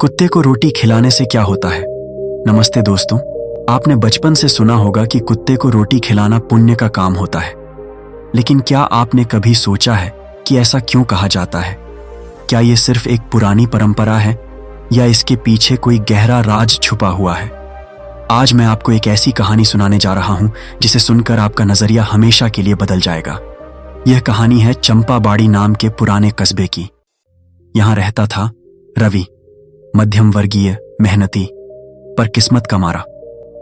कुत्ते को रोटी खिलाने से क्या होता है? नमस्ते दोस्तों, आपने बचपन से सुना होगा कि कुत्ते को रोटी खिलाना पुण्य का काम होता है। लेकिन क्या आपने कभी सोचा है कि ऐसा क्यों कहा जाता है? क्या ये सिर्फ एक पुरानी परंपरा है या इसके पीछे कोई गहरा राज छुपा हुआ है? आज मैं आपको एक ऐसी कहानी सुनाने जा रहा हूं जिसे सुनकर आपका नजरिया हमेशा के लिए बदल जाएगा। यह कहानी है चंपाबाड़ी नाम के पुराने कस्बे की। यहां रहता था रवि, मध्यम वर्गीय, मेहनती, पर किस्मत का मारा।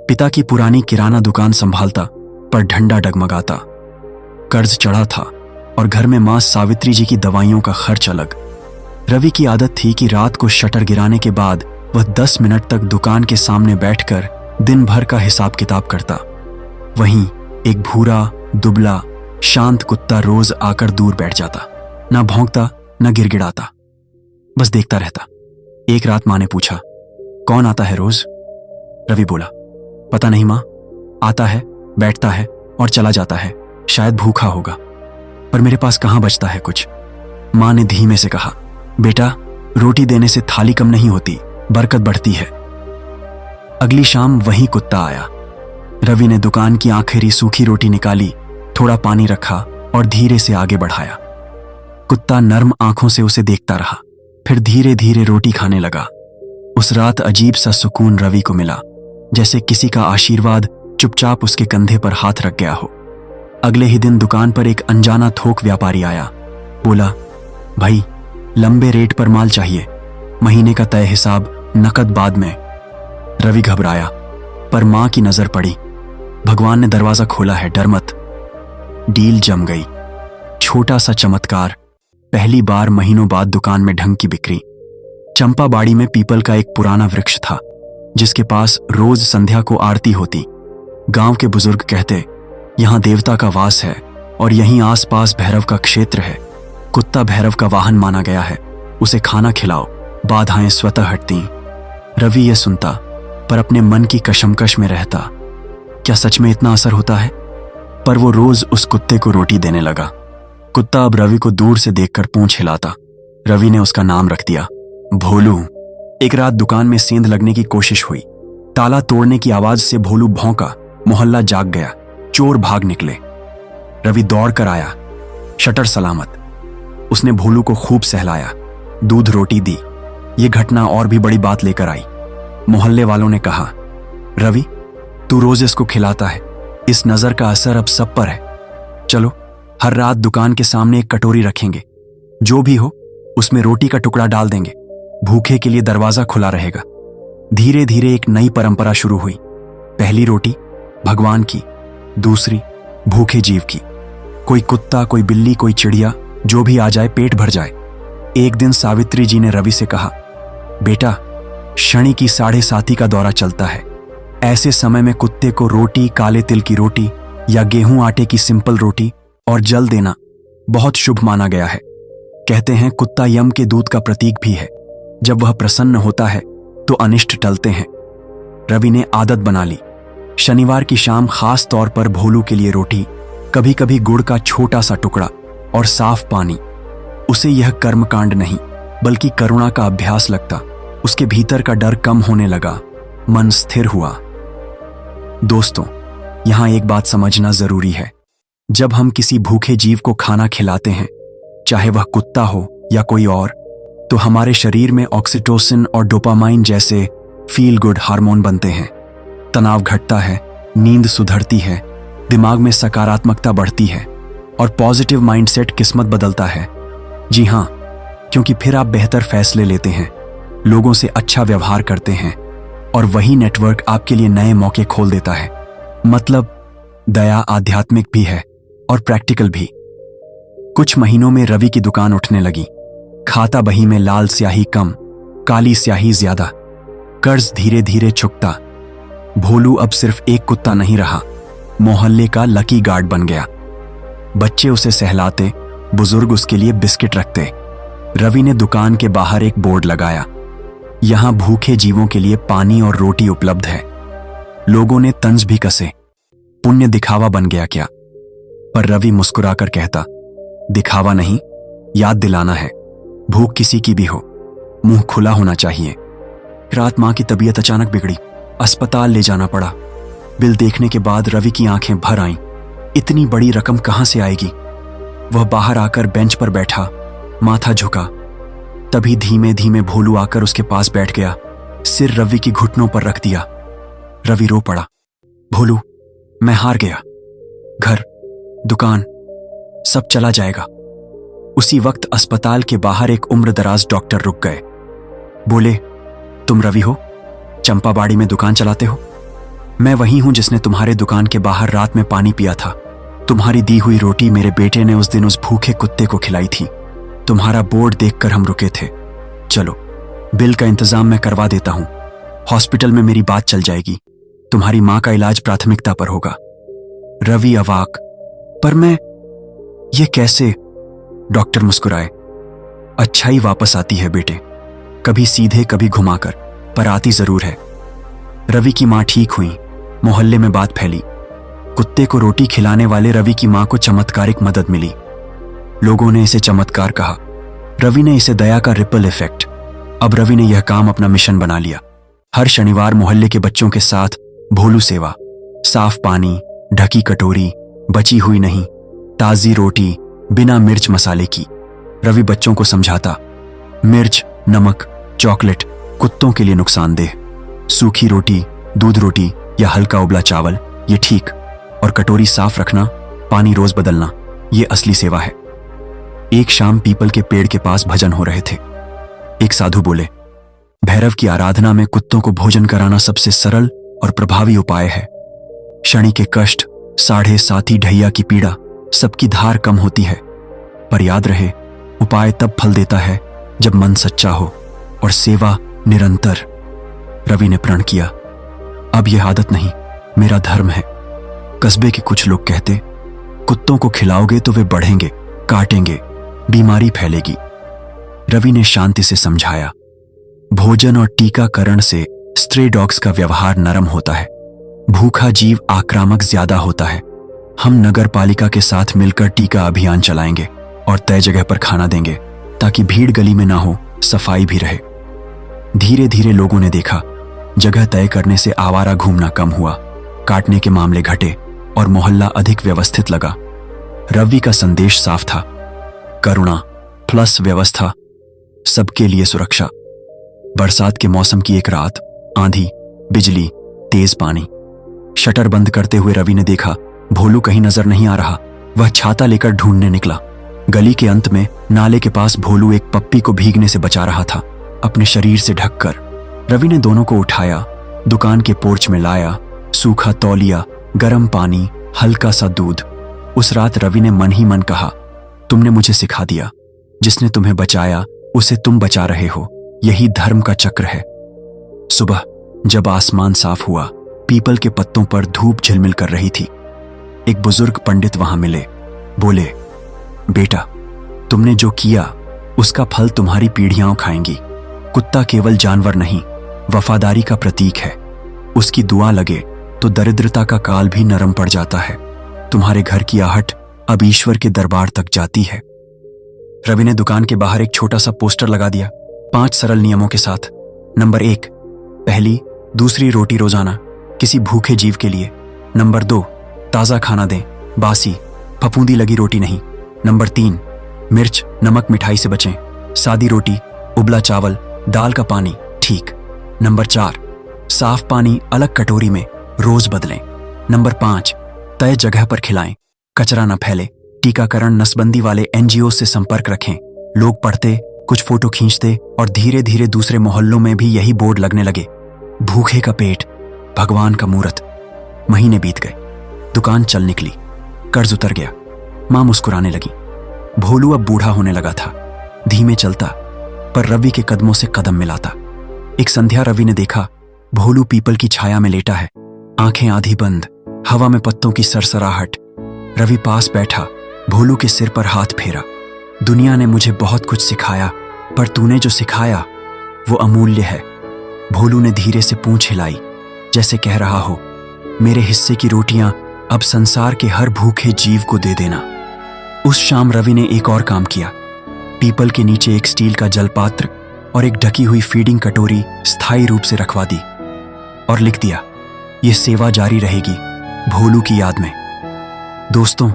पिता की पुरानी किराना दुकान संभालता, पर डंडा डगमगाता। कर्ज चढ़ा था और घर में मां सावित्री जी की दवाइयों का खर्च अलग। रवि की आदत थी कि रात को शटर गिराने के बाद वह 10 मिनट तक दुकान के सामने बैठकर दिन भर का हिसाब किताब करता। वहीं एक भूरा, दुबला, शांत कुत्ता रोज आकर दूर बैठ जाता, ना भौंकता न गिड़गिड़ाता, बस देखता रहता। एक रात मां ने पूछा, कौन आता है रोज? रवि बोला, पता नहीं मां, आता है, बैठता है और चला जाता है, शायद भूखा होगा, पर मेरे पास कहां बचता है कुछ। मां ने धीमे से कहा, बेटा, रोटी देने से थाली कम नहीं होती, बरकत बढ़ती है। अगली शाम वही कुत्ता आया। रवि ने दुकान की आखिरी सूखी रोटी निकाली, थोड़ा पानी रखा और धीरे से आगे बढ़ाया। कुत्ता नर्म आंखों से उसे देखता रहा, फिर धीरे धीरे रोटी खाने लगा। उस रात अजीब सा सुकून रवि को मिला, जैसे किसी का आशीर्वाद चुपचाप उसके कंधे पर हाथ रख गया हो। अगले ही दिन दुकान पर एक अनजाना थोक व्यापारी आया। बोला, भाई, लंबे रेट पर माल चाहिए, महीने का तय हिसाब, नकद बाद में। रवि घबराया, पर मां की नजर पड़ी। भगवान ने दरवाजा खोला है, डर मत। डील जम गई। छोटा सा चमत्कार, पहली बार महीनों बाद दुकान में ढंग की बिक्री। चंपाबाड़ी में पीपल का एक पुराना वृक्ष था, जिसके पास रोज संध्या को आरती होती। गांव के बुजुर्ग कहते, यहां देवता का वास है और यहीं आसपास भैरव का क्षेत्र है। कुत्ता भैरव का वाहन माना गया है, उसे खाना खिलाओ, बाधाएं स्वतः हटती। रवि यह सुनता, पर अपने मन की कशमकश में रहता। क्या सच में इतना असर होता है? पर वो रोज उस कुत्ते को रोटी देने लगा। कुत्ता अब रवि को दूर से देखकर पूंछ हिलाता। रवि ने उसका नाम रख दिया, भोलू। एक रात दुकान में सेंध लगने की कोशिश हुई। ताला तोड़ने की आवाज से भोलू भौंका, मोहल्ला जाग गया, चोर भाग निकले। रवि दौड़ कर आया, शटर सलामत। उसने भोलू को खूब सहलाया, दूध रोटी दी। ये घटना और भी बड़ी बात लेकर आई। मोहल्ले वालों ने कहा, रवि, तू रोज इसको खिलाता है, इस नजर का असर अब सब पर है। चलो, हर रात दुकान के सामने एक कटोरी रखेंगे, जो भी हो उसमें रोटी का टुकड़ा डाल देंगे। भूखे के लिए दरवाजा खुला रहेगा। धीरे धीरे एक नई परंपरा शुरू हुई। पहली रोटी भगवान की, दूसरी भूखे जीव की। कोई कुत्ता, कोई बिल्ली, कोई चिड़िया, जो भी आ जाए पेट भर जाए। एक दिन सावित्री जी ने रवि से कहा, बेटा, शनि की 7.5 का दौरा चलता है। ऐसे समय में कुत्ते को रोटी, काले तिल की रोटी या गेहूं आटे की सिंपल रोटी और जल देना बहुत शुभ माना गया है। कहते हैं कुत्ता यम के दूत का प्रतीक भी है। जब वह प्रसन्न होता है तो अनिष्ट टलते हैं। रवि ने आदत बना ली। शनिवार की शाम खास तौर पर भोलू के लिए रोटी, कभी कभी गुड़ का छोटा सा टुकड़ा और साफ पानी। उसे यह कर्मकांड नहीं, बल्कि करुणा का अभ्यास लगता। उसके भीतर का डर कम होने लगा, मन स्थिर हुआ। दोस्तों, यहां एक बात समझना जरूरी है। जब हम किसी भूखे जीव को खाना खिलाते हैं, चाहे वह कुत्ता हो या कोई और, तो हमारे शरीर में ऑक्सीटोसिन और डोपामाइन जैसे फील गुड हार्मोन बनते हैं। तनाव घटता है, नींद सुधरती है, दिमाग में सकारात्मकता बढ़ती है और पॉजिटिव माइंडसेट किस्मत बदलता है। जी हां, क्योंकि फिर आप बेहतर फैसले लेते हैं, लोगों से अच्छा व्यवहार करते हैं और वही नेटवर्क आपके लिए नए मौके खोल देता है। मतलब दया आध्यात्मिक भी है और प्रैक्टिकल भी। कुछ महीनों में रवि की दुकान उठने लगी। खाता बही में लाल स्याही कम, काली स्याही ज्यादा। कर्ज धीरे धीरे चुकता। भोलू अब सिर्फ एक कुत्ता नहीं रहा, मोहल्ले का लकी गार्ड बन गया। बच्चे उसे सहलाते, बुजुर्ग उसके लिए बिस्किट रखते। रवि ने दुकान के बाहर एक बोर्ड लगाया, यहां भूखे जीवों के लिए पानी और रोटी उपलब्ध है। लोगों ने तंज भी कसे, पुण्य दिखावा बन गया क्या? पर रवि मुस्कुराकर कहता, दिखावा नहीं, याद दिलाना है। भूख किसी की भी हो, मुंह खुला होना चाहिए। रात माँ की तबीयत अचानक बिगड़ी, अस्पताल ले जाना पड़ा। बिल देखने के बाद रवि की आंखें भर आईं। इतनी बड़ी रकम कहां से आएगी? वह बाहर आकर बेंच पर बैठा, माथा झुका। तभी धीमे धीमे भोलू आकर उसके पास बैठ गया, सिर रवि की घुटनों पर रख दिया। रवि रो पड़ा। भोलू, मैं हार गया। घर, दुकान, सब चला जाएगा। उसी वक्त अस्पताल के बाहर एक उम्रदराज डॉक्टर रुक गए। बोले, तुम रवि हो? चंपाबाड़ी में दुकान चलाते हो? मैं वही हूं जिसने तुम्हारे दुकान के बाहर रात में पानी पिया था। तुम्हारी दी हुई रोटी मेरे बेटे ने उस दिन उस भूखे कुत्ते को खिलाई थी। तुम्हारा बोर्ड देखकर हम रुके थे। चलो, बिल का इंतजाम मैं करवा देता हूं। हॉस्पिटल में मेरी बात चल जाएगी। तुम्हारी मां का इलाज प्राथमिकता पर होगा। रवि अवाक, पर मैं ये कैसे? डॉक्टर मुस्कुराए। अच्छाई वापस आती है बेटे, कभी सीधे कभी घुमाकर, पर आती जरूर है। रवि की मां ठीक हुई। मोहल्ले में बात फैली। कुत्ते को रोटी खिलाने वाले रवि की मां को चमत्कारिक मदद मिली। लोगों ने इसे चमत्कार कहा। रवि ने इसे दया का रिपल इफेक्ट। अब रवि ने यह काम अपना मिशन बना लिया। हर शनिवार मोहल्ले के बच्चों के साथ भोलू सेवा, साफ पानी, ढकी कटोरी, बची हुई नहीं, ताजी रोटी, बिना मिर्च मसाले की। रवि बच्चों को समझाता, मिर्च, नमक, चॉकलेट कुत्तों के लिए नुकसानदेह। सूखी रोटी, दूध रोटी या हल्का उबला चावल ये ठीक, और कटोरी साफ रखना, पानी रोज बदलना ये असली सेवा है। एक शाम पीपल के पेड़ के पास भजन हो रहे थे। एक साधु बोले, भैरव की आराधना में कुत्तों को भोजन कराना सबसे सरल और प्रभावी उपाय है। शनि के कष्ट, साढ़े साथी ढैया की पीड़ा, सबकी धार कम होती है। पर याद रहे, उपाय तब फल देता है जब मन सच्चा हो और सेवा निरंतर। रवि ने प्रण किया, अब यह आदत नहीं, मेरा धर्म है। कस्बे के कुछ लोग कहते, कुत्तों को खिलाओगे तो वे बढ़ेंगे, काटेंगे, बीमारी फैलेगी। रवि ने शांति से समझाया, भोजन और टीकाकरण से स्ट्रे डॉग्स का व्यवहार नरम होता है। भूखा जीव आक्रामक ज्यादा होता है। हम नगर पालिका के साथ मिलकर टीका अभियान चलाएंगे और तय जगह पर खाना देंगे ताकि भीड़ गली में ना हो, सफाई भी रहे। धीरे धीरे लोगों ने देखा, जगह तय करने से आवारा घूमना कम हुआ, काटने के मामले घटे और मोहल्ला अधिक व्यवस्थित लगा। रवि का संदेश साफ था, करुणा प्लस व्यवस्था, सबके लिए सुरक्षा। बरसात के मौसम की एक रात, आंधी, बिजली, तेज पानी। शटर बंद करते हुए रवि ने देखा, भोलू कहीं नजर नहीं आ रहा। वह छाता लेकर ढूंढने निकला। गली के अंत में नाले के पास भोलू एक पप्पी को भीगने से बचा रहा था, अपने शरीर से ढककर। रवि ने दोनों को उठाया, दुकान के पोर्च में लाया। सूखा तौलिया, गर्म पानी, हल्का सा दूध। उस रात रवि ने मन ही मन कहा, तुमने मुझे सिखा दिया, जिसने तुम्हें बचाया उसे तुम बचा रहे हो, यही धर्म का चक्र है। सुबह जब आसमान साफ हुआ, पीपल के पत्तों पर धूप झिलमिल कर रही थी। एक बुजुर्ग पंडित वहां मिले। बोले, बेटा, तुमने जो किया उसका फल तुम्हारी पीढ़ियां खाएंगी। कुत्ता केवल जानवर नहीं, वफादारी का प्रतीक है। उसकी दुआ लगे तो दरिद्रता का काल भी नरम पड़ जाता है। तुम्हारे घर की आहट अब ईश्वर के दरबार तक जाती है। रवि ने दुकान के बाहर एक छोटा सा पोस्टर लगा दिया, 5 सरल नियमों के साथ। नंबर 1, पहली दूसरी रोटी रोजाना, किसी भूखे जीव के लिए। नंबर 2, ताजा खाना दें, बासी फफूंदी लगी रोटी नहीं। नंबर 3, मिर्च नमक मिठाई से बचें, सादी रोटी, उबला चावल, दाल का पानी ठीक। नंबर 4, साफ पानी अलग कटोरी में, रोज बदलें। नंबर 5, तय जगह पर खिलाएं, कचरा न फैले। टीकाकरण नसबंदी वाले एनजीओ से संपर्क रखें। लोग पढ़ते, कुछ फोटो खींचते और धीरे धीरे दूसरे मोहल्लों में भी यही बोर्ड लगने लगे, भूखे का पेट, भगवान का मूर्त। महीने बीत गए, दुकान चल निकली, कर्ज उतर गया। मां मुस्कुराने लगी। भोलू अब बूढ़ा होने लगा था, धीमे चलता पर रवि के कदमों से कदम मिलाता। एक संध्या रवि ने देखा, भोलू पीपल की छाया में लेटा है, आंखें आधी बंद, हवा में पत्तों की सरसराहट। रवि पास बैठा, भोलू के सिर पर हाथ फेरा। दुनिया ने मुझे बहुत कुछ सिखाया, पर तूने जो सिखाया वो अमूल्य है। भोलू ने धीरे से पूंछ हिलाई, जैसे कह रहा हो, मेरे हिस्से की रोटियां अब संसार के हर भूखे जीव को दे देना। उस शाम रवि ने एक और काम किया। पीपल के नीचे एक स्टील का जलपात्र, और एक ढकी हुई फीडिंग कटोरी स्थायी रूप से रखवा दी और लिख दिया, ये सेवा जारी रहेगी भोलू की याद में। दोस्तों,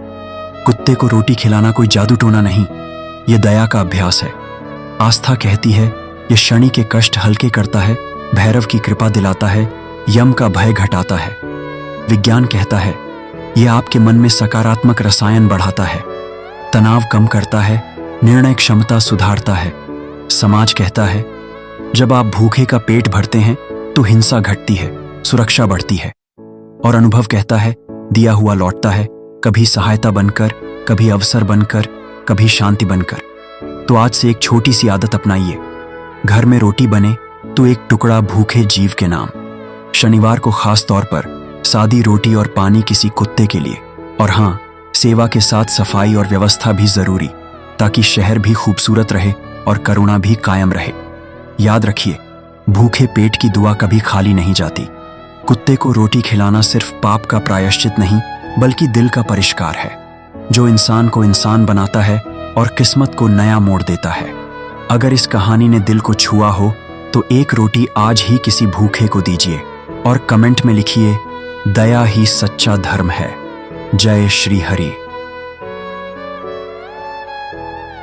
कुत्ते को रोटी खिलाना कोई जादू टोना नहीं, यह दया का अभ्यास है। आस्था कहती है यह शनि के कष्ट हल्के करता है, भैरव की कृपा दिलाता है, यम का भय घटाता है। विज्ञान कहता है यह आपके मन में सकारात्मक रसायन बढ़ाता है, तनाव कम करता है, निर्णय क्षमता सुधारता है। समाज कहता है जब आप भूखे का पेट भरते हैं तो हिंसा घटती है, सुरक्षा बढ़ती है। और अनुभव कहता है दिया हुआ लौटता है, कभी सहायता बनकर, कभी अवसर बनकर, कभी शांति बनकर। तो आज से एक छोटी सी आदत अपनाइए, घर में रोटी बने तो एक टुकड़ा भूखे जीव के नाम। शनिवार को खास तौर पर सादी रोटी और पानी किसी कुत्ते के लिए। और हाँ, सेवा के साथ सफाई और व्यवस्था भी जरूरी, ताकि शहर भी खूबसूरत रहे और करुणा भी कायम रहे। याद रखिए, भूखे पेट की दुआ कभी खाली नहीं जाती। कुत्ते को रोटी खिलाना सिर्फ पाप का प्रायश्चित नहीं, बल्कि दिल का परिष्कार है, जो इंसान को इंसान बनाता है और किस्मत को नया मोड़ देता है। अगर इस कहानी ने दिल को छुआ हो तो एक रोटी आज ही किसी भूखे को दीजिए और कमेंट में लिखिए, दया ही सच्चा धर्म है। जय श्री हरि।